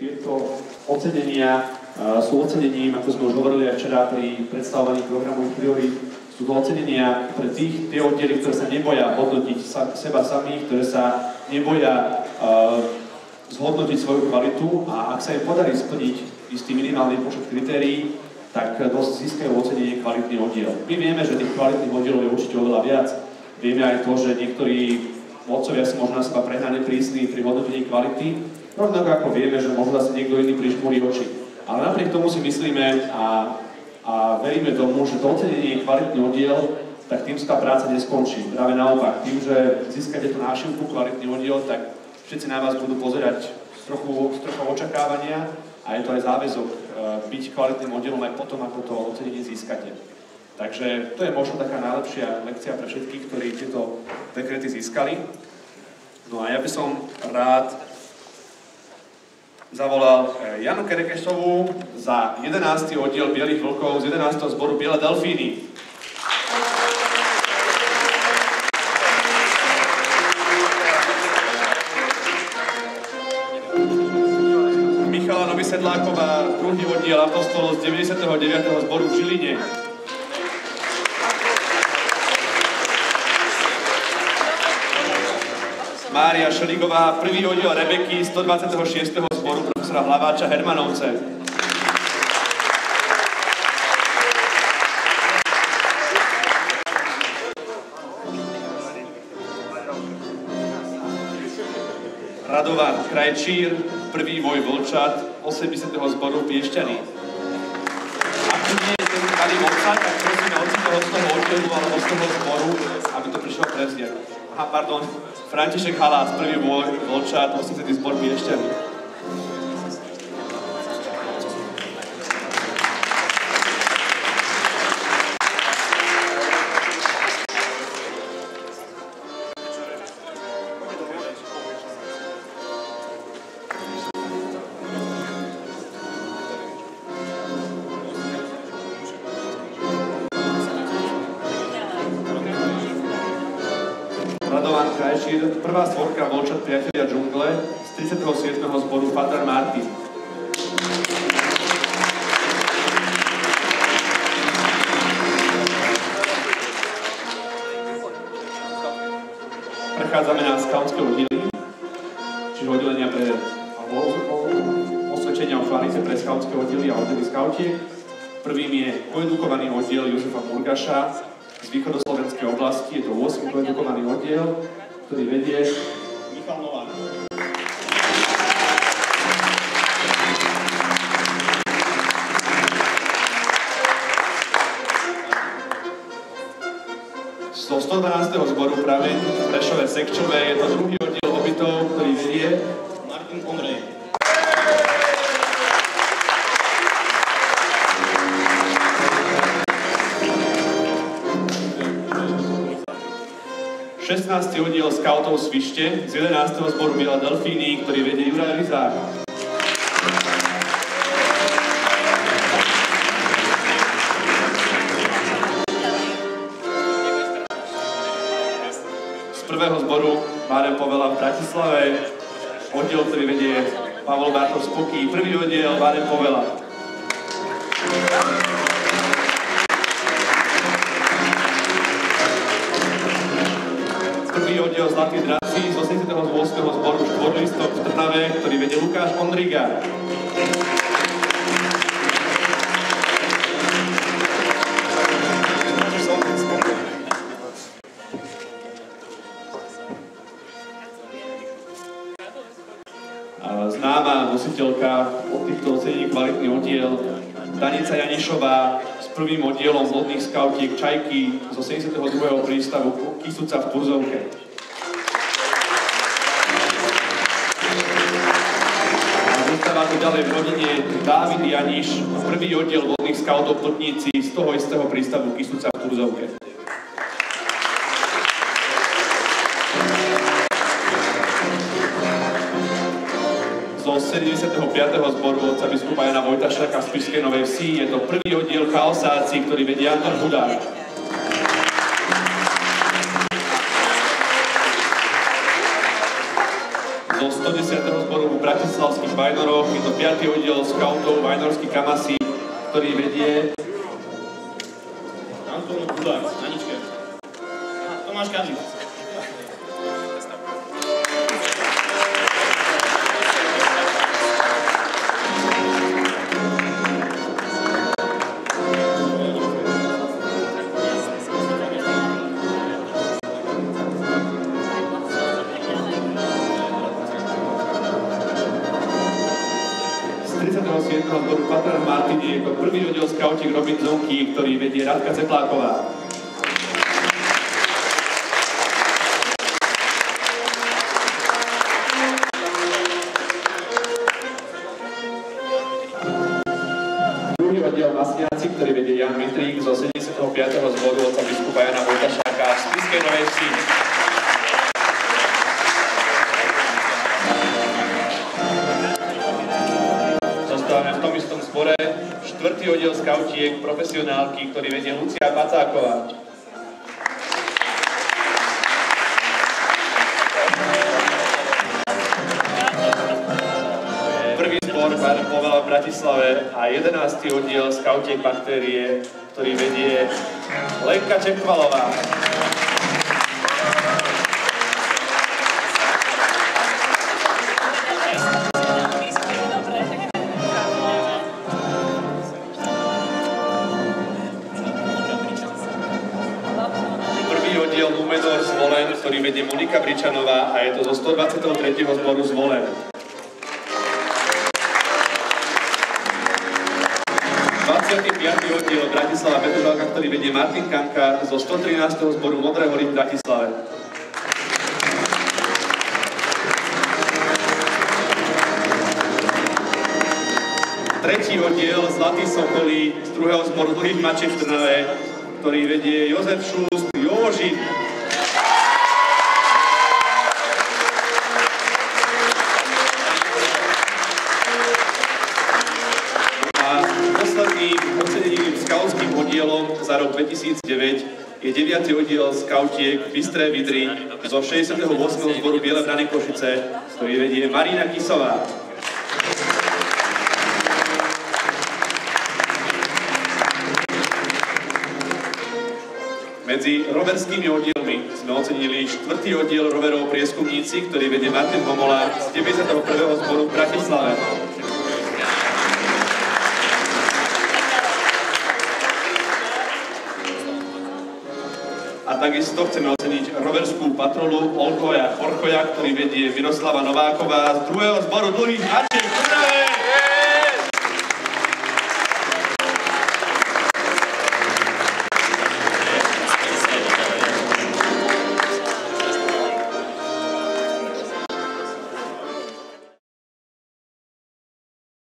tieto ocenenia sú ocenením, ako sme už hovorili aj včera pri predstavovaní programových priorít, sú to ocenenia pre tie oddiely, ktoré sa neboja hodnotiť seba samých, ktoré sa neboja zhodnotiť svoju kvalitu a ak sa im podarí splniť istý minimálny počet kritérií, tak získajú ocenenie kvalitný oddiel. My vieme, že tých kvalitných oddielov je určite oveľa viac. Vieme aj to, že niektorí vodcovia sú možno na seba prehnane prísni pri hodnotení kvality, rovnako ako vieme, že možno zase niekto iný prižmúri oči. Ale napriek tomu si myslíme a veríme tomu, že to ocenenie je kvalitný oddiel, tak tým sa tá práca neskončí. Práve naopak, tým, že získate tú nášivku kvalitný oddiel, tak všetci na vás budú pozerať s trochou očakávania a je to aj záväzok byť kvalitným oddielom aj potom, ako to ocenenie získate. Takže to je možno taká najlepšia lekcia pre všetkých, ktorí tieto dekrety získali. No a ja by som rád zavolal Janu Kerekešovú za 11. oddiel Bielých vlkov z 11. zboru Biele delfíny. Michala Novisedláková, 2. oddiel Apostolov z 99. zboru v Žiline. Mária Šeligová, 1. oddiel Rebeky, 126. zboru profesora Hlaváča Hermanovce. Radovan Krajčír, 1. Voj Vlčat, 80. zboru Piešťany. Ak tu nie je ten Kali Vlčat, tak prosíme ocitého z toho oddielu alebo z toho zboru, aby to prišiel prevziať. Aha, pardon. František Halác, 1. Voj Vlčat, 80. zbor Piešťany. Radovan Krajčír, 1. svorka Vlčat priatelia džungle z 37. zboru Father Martin. Prechádzame na skautské oddelenie, čiže oddelenia pre osvedčenia o chválice pre skautské oddely a oddely skautiek. Prvým je koedukovaný oddiel Jozefa Burgaša z východoslovenskej oblasti, je to 8. koedukovaný oddiel, ktorý vedie Michal Novák. Zo 112. zboru Prameň v Prešove Sekčove je to 2. oddiel hobitov, ktorý vedie Martin Ondrej. Šestnácty oddiel skautov Svište z 11. zboru Biele delfíny, ktorý vedie Juraj Rizák. Z 1. zboru Bárem Povela v Bratislave, oddiel, ktorý vedie Pavol Bartoš Spoký. 1. oddiel Bárem Povela. Oddiel Zlatý draci z 88. zboru Štvorlistok v Trnave, ktorý vedie Lukáš Ondriga. Známa nositeľka od týchto ocenení kvalitný oddiel Danica Janišová s 1. oddielom lodných skautiek Čajky z 82. prístavu Kysuca v Turzovke. Zostáva to ďalej v rodine Dávid Janiš, 1. oddiel vodných skautov Plotníci z toho istého prístavu Kysuca v Turzovke. Zo 75. zboru otca biskupa Jana Vojtašaka z Spišskej Novej Vsi je to 1. oddiel Chaosáci, ktorý vedie Anton Hudák. Zo 110. zboru v bratislavských Vajnoroch. Je to 5. oddiel skautov Vajnorský Kamasi, ktorý vedie Anton Budák, Aničke. Tomáš Kadžík. zboru Patran Martini, je to prvý oddiel skautiek Robinsonky, ktorý vedie Radka Cepláková. Druhý oddiel Masniaci, ktorý vedie Jan Mitrík zo 75. zboru otca biskupa Jana Vojtašáka z Spišskej Novej Vsi. Zostávame v tom istom zbore 4. oddiel skautiek profesionálky, ktorý vedie Lucia Pacáková. Prvý zbor Povela v Bratislave a 11. oddiel skautiek Baktérie, ktorý vedie Lenka Čekvalová. Numenor Zvolen, ktorý vedie Monika Bričanová a je to zo 123. zboru Zvolen. 25. oddiel Bratislava Petržalka, ktorý vedie Martin Kanka zo 113. zboru Modré hory v Bratislave. Tretí oddiel Zlatý Sokolí z 2. zboru Dlhých Mačiek v Trnave, ktorý vedie Jozef Šúst, Jožin. A posledným oceneným skautským oddielom za rok 2009 je 9. oddiel skautiek Bystré Vidry zo 68. zboru Biele Brany Košice, ktorý vedie Marina Kisová. Medzi roverskými oddielmi sme ocenili 4. oddiel roverov Prieskumníci, ktorý vedie Martin Homola z 91. zboru v Bratislave. A takisto chceme oceniť roverskú patrolu Olkoja Chorchoja, ktorý vedie Miroslava Nováková z 2. zboru Dlhých Mačiek v Trnave.